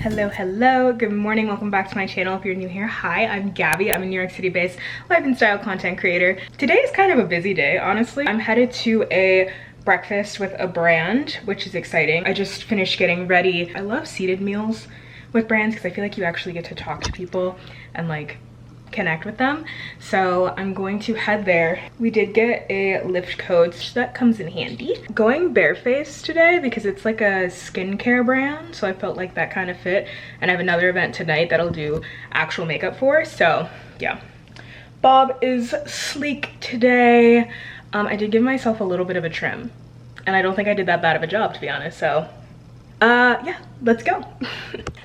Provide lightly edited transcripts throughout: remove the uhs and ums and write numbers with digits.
Hello, good morning, welcome back to my channel. If you're new here, hi, I'm Gabby. I'm a New York City based life and style content creator. Today is kind of a busy day, honestly. I'm headed to a breakfast with a brand, which is exciting. I just finished getting ready. I love seated meals with brands because I feel like you actually get to talk to people and like connect with them. So I'm going to head there. We did get a lift coat, so that comes in handy. Going barefaced today because it's like a skincare brand, so I felt like that kind of fit. And I have another event tonight that I'll do actual makeup for, so yeah. Bob is sleek today. I did give myself a little bit of a trim, and I don't think I did that bad of a job, to be honest, so yeah, let's go.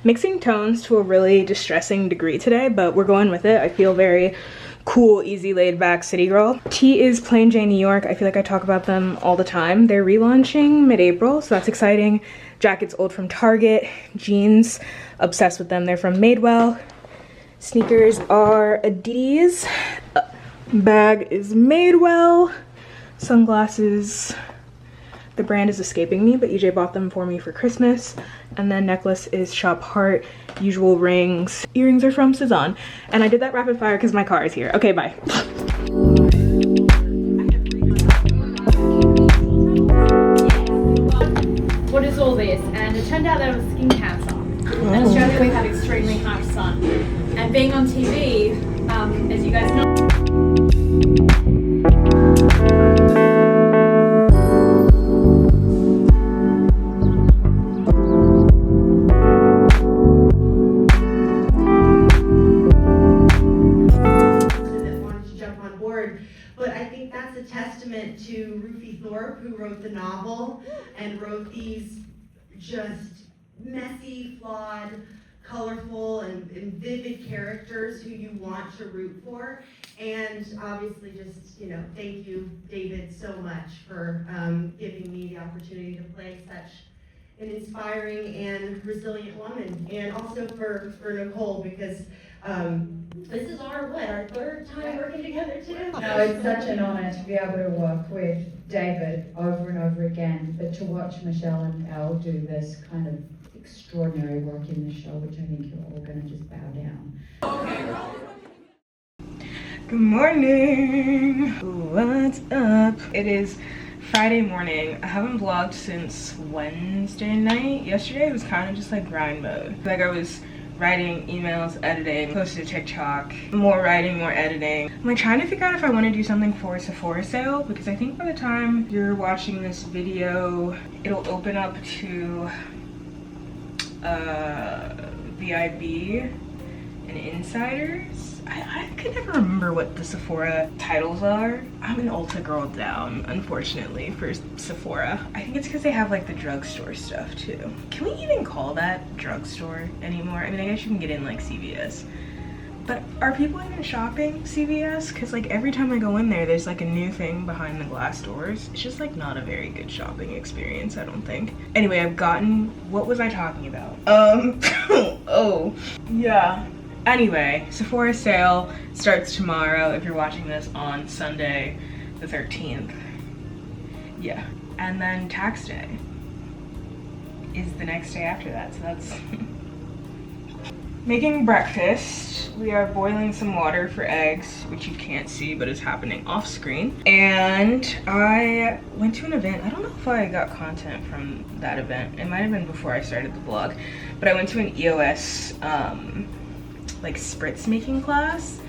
Mixing tones to a really distressing degree today, but we're going with it. I feel very cool, easy, laid back city girl. T is Plain Jane New York. I feel like I talk about them all the time. They're relaunching mid-April, so that's exciting. Jackets old from Target. Jeans, obsessed with them. They're from Madewell. Sneakers are Adidas. Bag is Madewell. Sunglasses, the brand is escaping me, but EJ bought them for me for Christmas. And then necklace is Shop Heart, usual rings. Earrings are from Cezanne. And I did that rapid fire because my car is here. Okay, bye. What is all this? And it turned out that it was skin cancer. In Australia we have extremely harsh sun. And being on TV, as you guys know, to Ruthie Thorpe, who wrote the novel and wrote these just messy, flawed, colorful, and vivid characters who you want to root for. And obviously just, you know, thank you, David, so much for giving me the opportunity to play such an inspiring and resilient woman. And also for Nicole, because this is our third time working together too? No, it's such an honor to be able to work with David over and over again, but to watch Michelle and Elle do this kind of extraordinary work in the show, which I think you're all going to just bow down. Good morning. What's up? It is Friday morning. I haven't vlogged since Wednesday night. Yesterday was kind of just like grind mode. Like I was writing emails, editing, posted to TikTok, more writing, more editing. I'm like trying to figure out if I want to do something for a Sephora sale, because I think by the time you're watching this video, it'll open up to VIB and Insiders. I could never remember what the Sephora titles are. I'm an Ulta girl down, unfortunately, for Sephora. I think it's because they have like the drugstore stuff too. Can we even call that drugstore anymore? I mean, I guess you can get in like CVS. But are people even shopping CVS? Because like every time I go in there, there's like a new thing behind the glass doors. It's just like not a very good shopping experience, I don't think. Anyway, I've gotten, what was I talking about? Oh, yeah. Anyway, Sephora sale starts tomorrow if you're watching this on Sunday the 13th. Yeah. And then tax day is the next day after that, so that's making breakfast. We are boiling some water for eggs, which you can't see but is happening off screen. And I went to an event. I don't know if I got content from that event. It might have been before I started the vlog, but I went to an EOS like spritz making class.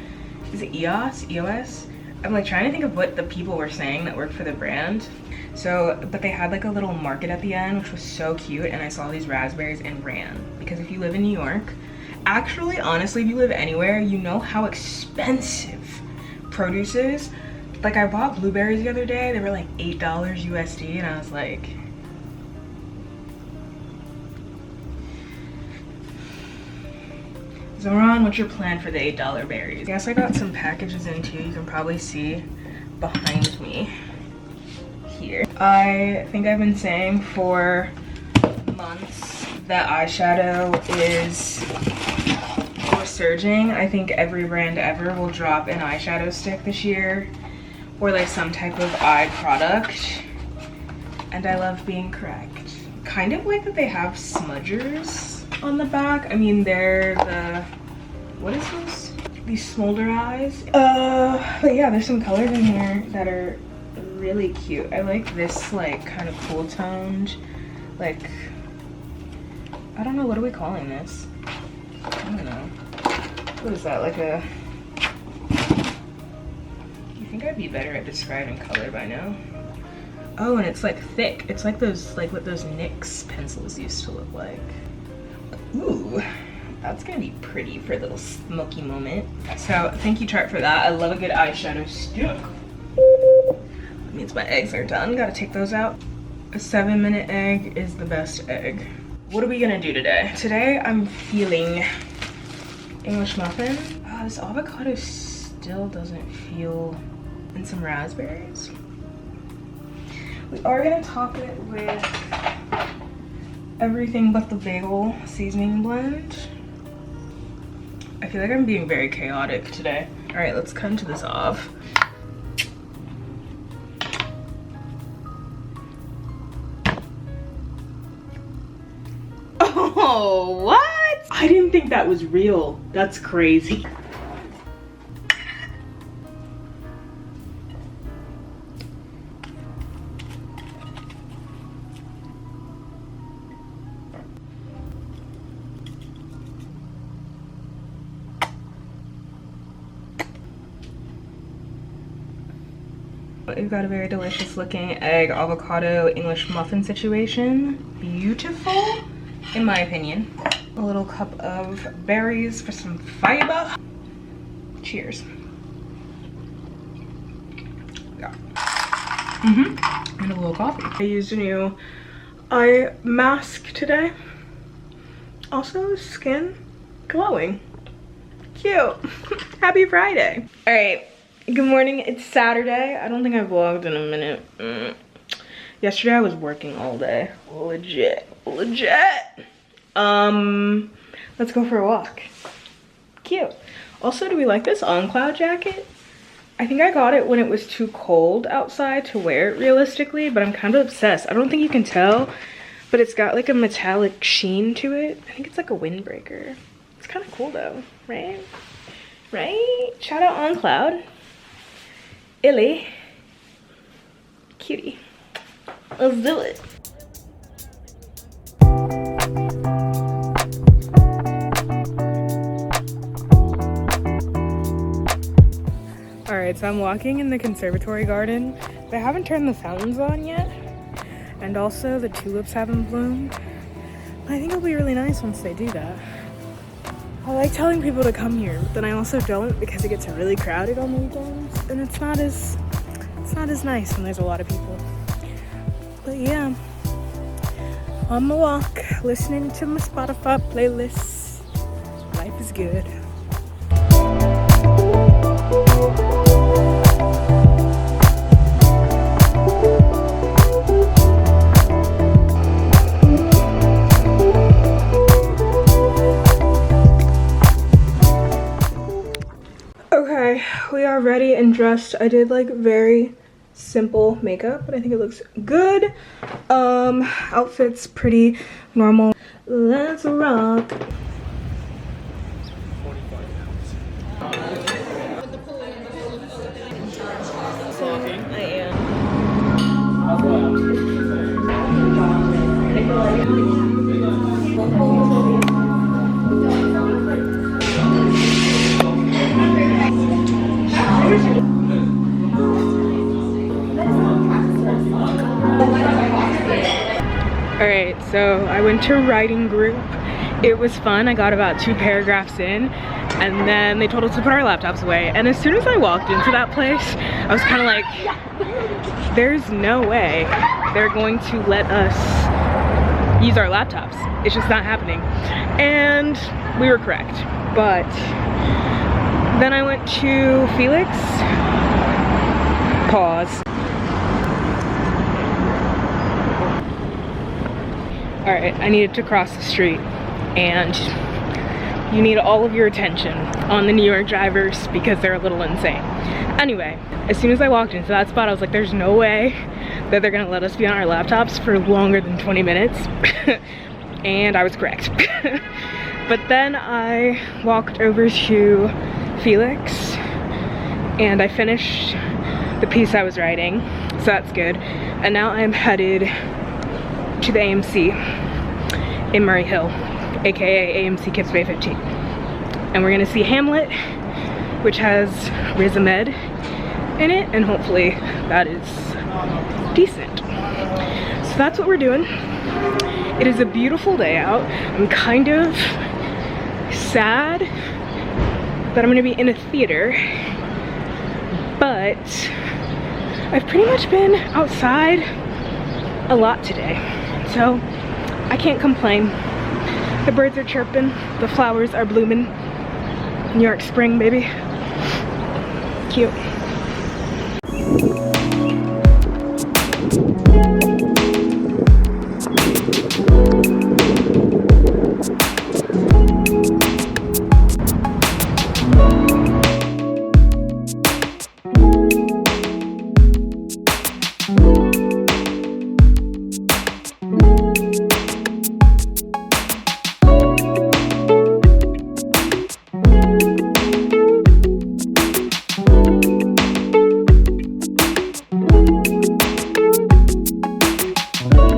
Is it EOS? I'm like trying to think of what the people were saying that worked for the brand. So, but they had like a little market at the end, which was so cute, and I saw these raspberries and ran. Because if you live in New York, actually, honestly, if you live anywhere, you know how expensive produce is. Like I bought blueberries the other day, they were like $8 USD, and I was like, Zoran, what's your plan for the $8 berries? I guess I got some packages in too. You can probably see behind me here. I think I've been saying for months that eyeshadow is resurging. I think every brand ever will drop an eyeshadow stick this year, or like some type of eye product. And I love being correct. Kind of like that they have smudgers on the back. I mean, they're the, what is this? These smolder eyes. But yeah, there's some colors in here that are really cute. I like this like kind of cool toned, like, I don't know, what are we calling this? I don't know. What is that, like a, you think I'd be better at describing color by now? Oh, and it's like thick. It's like those, like what those NYX pencils used to look like. Ooh, that's gonna be pretty for a little smoky moment. So thank you, Chart, for that. I love a good eyeshadow stick. That means my eggs are done. Gotta take those out. A 7-minute egg is the best egg. What are we gonna do today? Today I'm feeling English muffin. Oh, this avocado still doesn't feel, and some raspberries. We are gonna top it with everything but the bagel seasoning blend. I feel like I'm being very chaotic today. All right, let's cut into this off. Oh, what? I didn't think that was real. That's crazy. We've got a very delicious looking egg avocado English muffin situation. Beautiful, in my opinion. A little cup of berries for some fiber. Cheers. Yeah. And a little coffee. I used a new eye mask today. Also, skin glowing. Cute. Happy Friday. All right. Good morning, it's Saturday. I don't think I vlogged in a minute. Yesterday I was working all day. Legit. Let's go for a walk. Cute. Also, do we like this On Cloud jacket? I think I got it when it was too cold outside to wear it realistically, but I'm kind of obsessed. I don't think you can tell, but it's got like a metallic sheen to it. I think it's like a windbreaker. It's kind of cool though, right? Right? Shout out On Cloud. Illy. Cutie. Let's do it. Alright, so I'm walking in the conservatory garden. They haven't turned the fountains on yet. And also the tulips haven't bloomed. I think it'll be really nice once they do that. I like telling people to come here, but then I also don't because it gets really crowded on the weekends, and it's not as nice when there's a lot of people. But yeah, on my walk, listening to my Spotify playlists. Life is good. Okay, we are ready and dressed. I did like very simple makeup, but I think it looks good. Outfit's pretty normal. Let's rock. I am. Alright, so I went to writing group. It was fun. I got about 2 paragraphs in, and then they told us to put our laptops away. And as soon as I walked into that place, I was kind of like, there's no way they're going to let us use our laptops. It's just not happening. And we were correct. But then I went to Felix. Pause. Alright, I needed to cross the street, and you need all of your attention on the New York drivers because they're a little insane. Anyway, as soon as I walked into that spot, I was like, there's no way that they're gonna let us be on our laptops for longer than 20 minutes. and I was correct. But then I walked over to Felix and I finished the piece I was writing, so that's good. And now I'm headed to the AMC in Murray Hill, aka AMC Kips Bay 15. And we're gonna see Hamlet, which has Riz Ahmed in it, and hopefully that is decent. So that's what we're doing. It is a beautiful day out. I'm kind of sad that I'm gonna be in a theater, but I've pretty much been outside a lot today, so I can't complain. The birds are chirping, the flowers are blooming. New York spring, baby. Cute.